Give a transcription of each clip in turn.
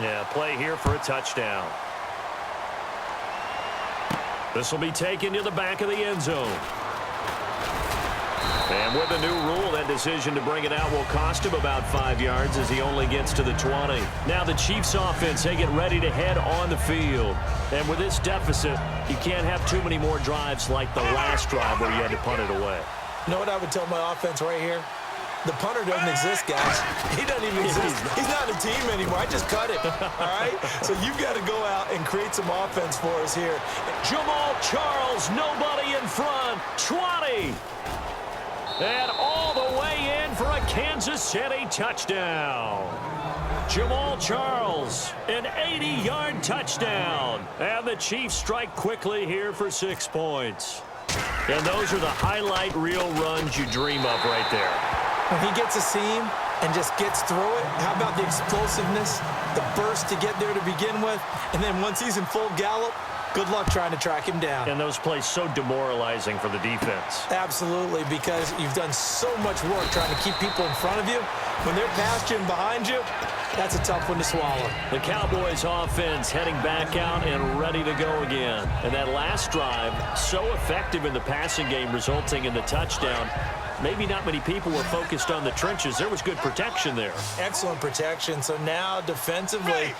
Yeah, play here for a touchdown. This will be taken to the back of the end zone. And with the new rule, that decision to bring it out will cost him about 5 yards as he only gets to the 20. Now the Chiefs offense, they get ready to head on the field. And with this deficit, you can't have too many more drives like the last drive where you had to punt it away. You know what I would tell my offense right here? The punter doesn't exist, guys. He doesn't even exist. He's not in the team anymore. I just cut him, all right? So you've got to go out and create some offense for us here. Jamal Charles, nobody in front, 20. And all the way in for a Kansas City touchdown. Jamal Charles, an 80-yard touchdown. And the Chiefs strike quickly here for 6 points. And those are the highlight reel runs you dream of right there. When he gets a seam and just gets through it, how about the explosiveness, the burst to get there to begin with, and then once he's in full gallop, good luck trying to track him down. And those plays so demoralizing for the defense. Absolutely, because you've done so much work trying to keep people in front of you. When they're past you and behind you, that's a tough one to swallow. The Cowboys offense heading back out and ready to go again. And that last drive, so effective in the passing game, resulting in the touchdown. Maybe not many people were focused on the trenches. There was good protection there. Excellent protection. So now defensively,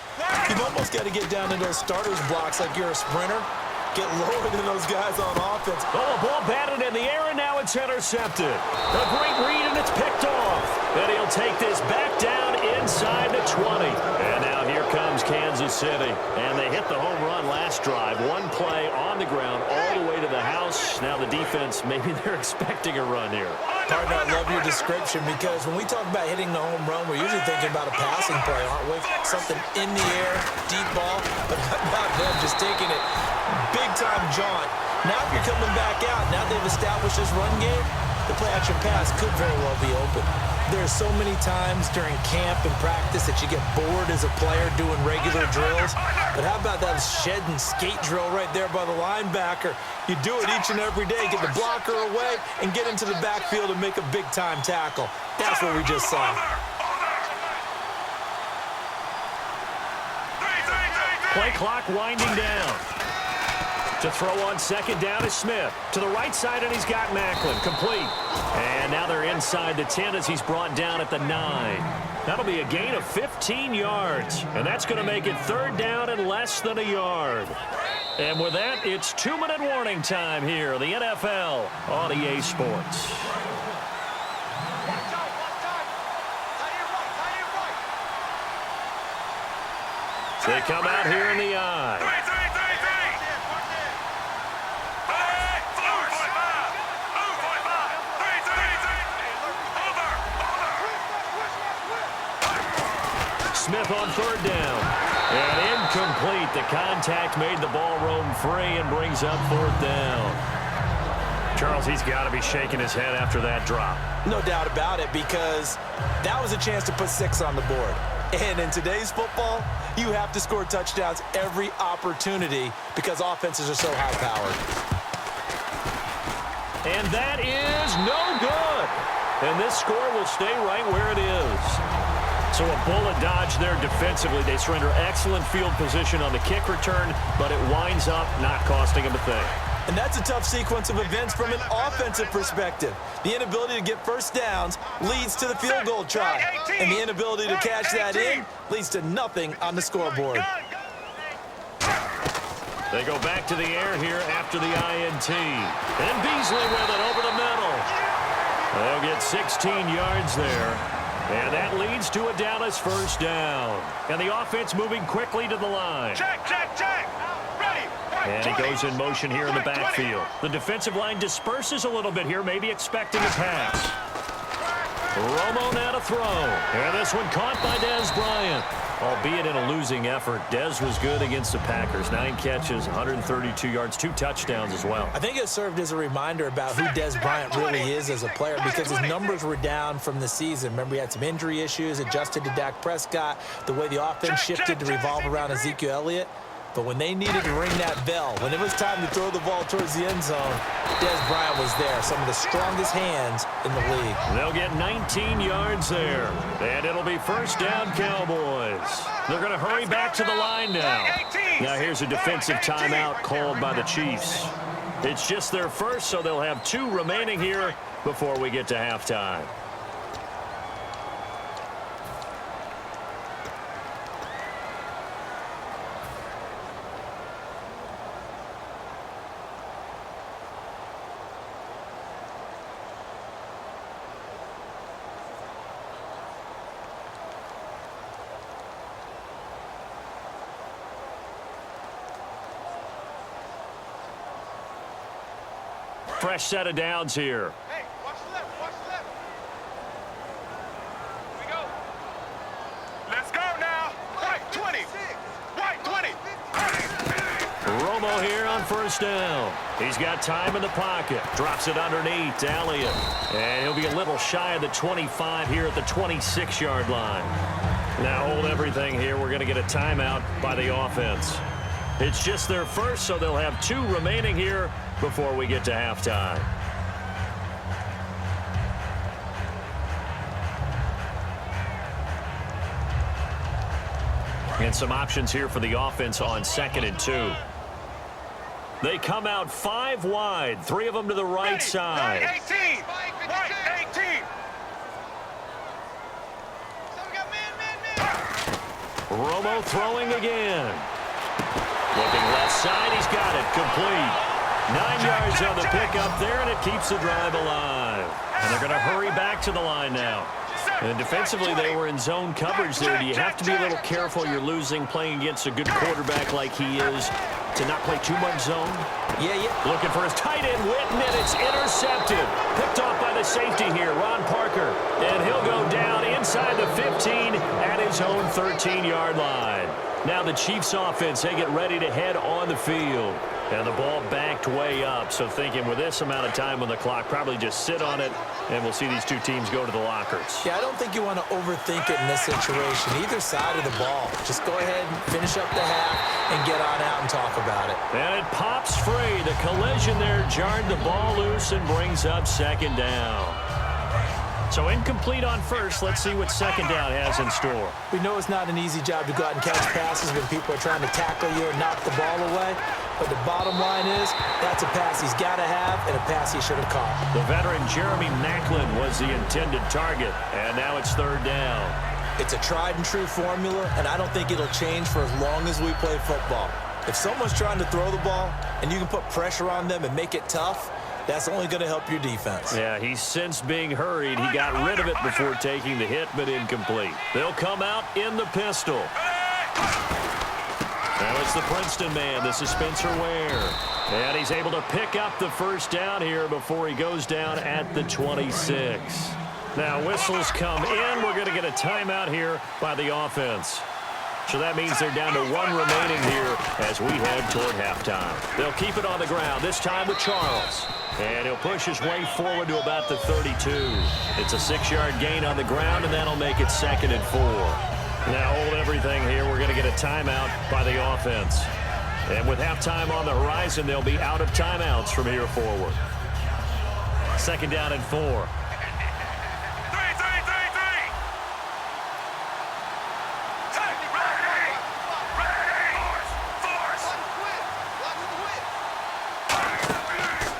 you've almost got to get down to those starters blocks like you're a sprinter. Get lower than those guys on offense. Oh, a ball batted in the air, and now it's intercepted. A great read, and it's picked off. And he'll take this back down inside the 20. And now here comes Kansas City. And they hit the home run last drive. One play on the ground all the way to the house. Now the defense, maybe they're expecting a run here. Partner, I love your description because when we talk about hitting the home run, we're usually thinking about a passing play, aren't we? Something in the air, deep ball. But how about them just taking it big-time jaunt? Now if you're coming back out, now they've established this run game, the play-action pass could very well be open. There's so many times during camp and practice that you get bored as a player doing regular drills. But how about that shed and skate drill right there by the linebacker? You do it each and every day, get the blocker away, and get into the backfield and make a big-time tackle. That's what we just saw. Play clock winding down. To throw on second down is Smith. To the right side, and he's got Macklin. Complete. And now they're inside the 10 as he's brought down at the 9. That'll be a gain of 15 yards. And that's going to make it third down and less than a yard. And with that, it's 2-minute warning time here, the NFL on EA Sports. They come out here in the eye. Smith on third down. And incomplete. The contact made the ball roam free and brings up fourth down. Charles, he's got to be shaking his head after that drop. No doubt about it, because that was a chance to put 6 on the board. And in today's football, you have to score touchdowns every opportunity because offenses are so high-powered. And that is no good. And this score will stay right where it is. So a bullet dodge there defensively. They surrender excellent field position on the kick return, but it winds up not costing them a thing. And that's a tough sequence of events from an offensive perspective. The inability to get first downs leads to the field goal try. And the inability to catch that in leads to nothing on the scoreboard. They go back to the air here after the INT. And Beasley with it over the middle. They'll get 16 yards there. And that leads to a Dallas first down. And the offense moving quickly to the line. Check, check, check. Ready. And he goes in motion here in the backfield. The defensive line disperses a little bit here, maybe expecting a pass. Romo now to throw. And this one caught by Dez Bryant. Albeit in a losing effort, Dez was good against the Packers. 9 catches, 132 yards, 2 touchdowns as well. I think it served as a reminder about who Dez Bryant really is as a player because his numbers were down from the season. Remember, he had some injury issues, adjusted to Dak Prescott, the way the offense shifted to revolve around Ezekiel Elliott. But when they needed to ring that bell, when it was time to throw the ball towards the end zone, Dez Bryant was there. Some of the strongest hands in the league. They'll get 19 yards there. And it'll be first down, Cowboys. They're going to hurry back to the line now. Now here's a defensive timeout called by the Chiefs. It's just their first, so they'll have 2 remaining here before we get to halftime. Fresh set of downs here. Hey, watch the left, watch the left. Here we go. Let's go now. White 20. White 20. Romo here on first down. He's got time in the pocket. Drops it underneath to Elliott. And he'll be a little shy of the 25 here at the 26-yard line. Now hold everything here. We're going to get a timeout by the offense. It's just their first, so they'll have 2 remaining here before we get to halftime. And some options here for the offense on 2nd and 2. They come out 5 wide, 3 of them to the right side. 18. White 18. Romo throwing again. Looking left side, he's got it, complete. 9 yards on the pickup there, and it keeps the drive alive. And they're going to hurry back to the line now. And defensively, they were in zone coverage there. Do you have to be a little careful? You're losing playing against a good quarterback like he is to not play too much zone? Yeah. Looking for his tight end, Witten, and it's intercepted. Picked off by the safety here, Ron Parker. And he'll go down inside the 15 at his own 13-yard line. Now the Chiefs offense, they get ready to head on the field. And the ball backed way up. So thinking with this amount of time on the clock, probably just sit on it, and we'll see these 2 teams go to the lockers. Yeah, I don't think you want to overthink it in this situation. Either side of the ball. Just go ahead and finish up the half and get on out and talk about it. And it pops free. The collision there jarred the ball loose and brings up 2nd down. So incomplete on first. Let's see what 2nd down has in store. We know it's not an easy job to go out and catch passes when people are trying to tackle you and knock the ball away. But the bottom line is, that's a pass he's got to have and a pass he should have caught. The veteran Jeremy Maclin was the intended target. And now it's 3rd down. It's a tried and true formula, and I don't think it'll change for as long as we play football. If someone's trying to throw the ball and you can put pressure on them and make it tough, that's only going to help your defense. Yeah, he's since being hurried. He got rid of it before taking the hit, but incomplete. They'll come out in the pistol. Now it's the Princeton man. This is Spencer Ware. And he's able to pick up the first down here before he goes down at the 26. Now whistles come in. We're going to get a timeout here by the offense. So that means they're down to 1 remaining here as we head toward halftime. They'll keep it on the ground, this time with Charles. And he'll push his way forward to about the 32. It's a 6-yard gain on the ground, and that'll make it 2nd and 4. Now hold everything here. We're going to get a timeout by the offense. And with halftime on the horizon, they'll be out of timeouts from here forward. 2nd down and 4.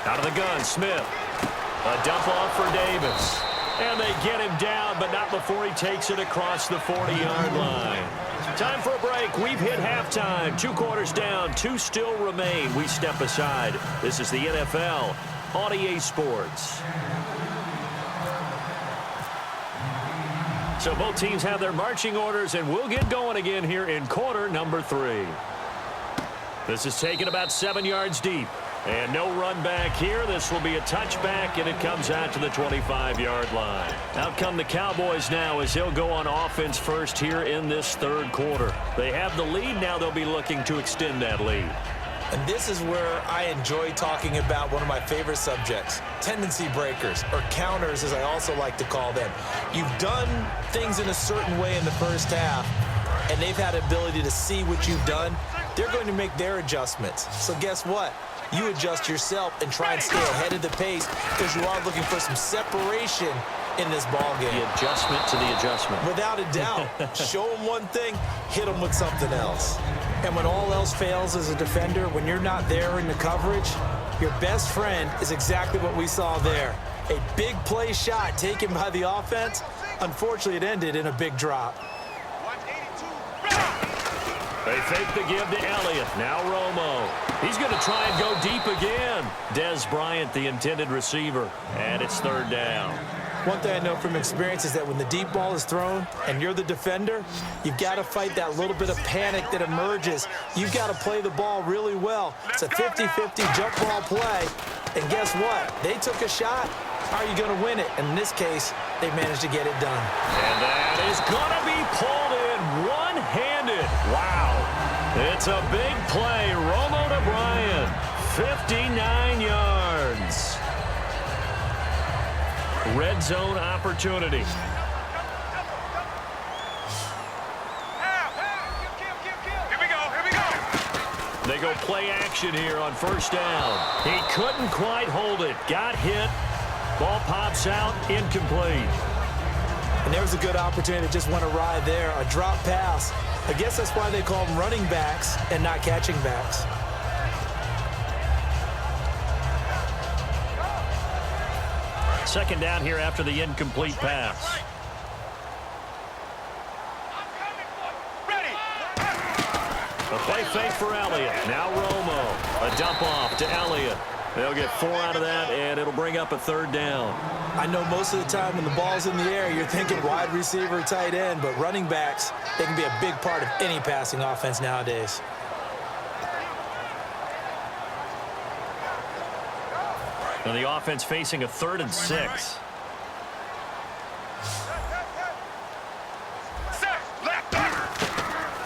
Out of the gun, Smith. A dump off for Davis. And they get him down, but not before he takes it across the 40-yard line. Time for a break. We've hit halftime. 2 quarters down, 2 still remain. We step aside. This is the NFL on EA Sports. So both teams have their marching orders, and we'll get going again here in quarter number 3. This is taken about 7 yards deep. And no run back here. This will be a touchback, and it comes out to the 25-yard line. Out come the Cowboys now as they'll go on offense first here in this 3rd quarter. They have the lead. Now they'll be looking to extend that lead. And this is where I enjoy talking about one of my favorite subjects, tendency breakers, or counters as I also like to call them. You've done things in a certain way in the first half, and they've had the ability to see what you've done, they're going to make their adjustments. So guess what? You adjust yourself and try and stay ahead of the pace because you are looking for some separation in this ball game. The adjustment to the adjustment. Without a doubt. Show them one thing, hit them with something else. And when all else fails as a defender, when you're not there in the coverage, your best friend is exactly what we saw there. A big play shot taken by the offense. Unfortunately, it ended in a big drop. 182. They fake the give to Elliott. Now Romo. He's going to try and go deep again. Des Bryant, the intended receiver. And it's third down. One thing I know from experience is that when the deep ball is thrown and you're the defender, you've got to fight that little bit of panic that emerges. You've got to play the ball really well. It's a 50-50 jump ball play. And guess what? They took a shot. How are you going to win it? And in this case, they managed to get it done. And that is going to be pulled in one-handed. Wow. It's a big play. Romo to Bryant. 59 yards. Red zone opportunity. Here we go. They go play action here on first down. He couldn't quite hold it. Got hit. Ball pops out. Incomplete. And there was a good opportunity that just went awry there. A drop pass. I guess that's why they call them running backs and not catching backs. Second down here after the incomplete pass. A play fake for Elliott. Now Romo. A dump off to Elliott. They'll get 4 out of that, and it'll bring up a third down. I know most of the time when the ball's in the air, you're thinking wide receiver, tight end, but running backs, they can be a big part of any passing offense nowadays. And the offense facing a 3rd and 6.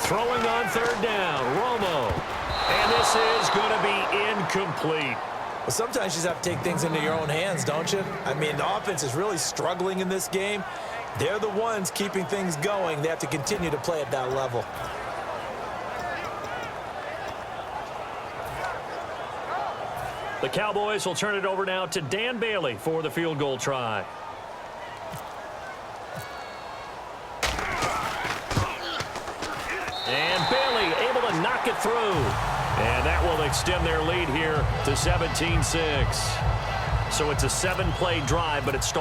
Throwing on third down, Romo. And this is going to be incomplete. Well, sometimes you just have to take things into your own hands, don't you? I mean, the offense is really struggling in this game. They're the ones keeping things going. They have to continue to play at that level. The Cowboys will turn it over now to Dan Bailey for the field goal try. And Bailey able to knock it through. And that will extend their lead here to 17-6. So it's a 7-play drive, but it starts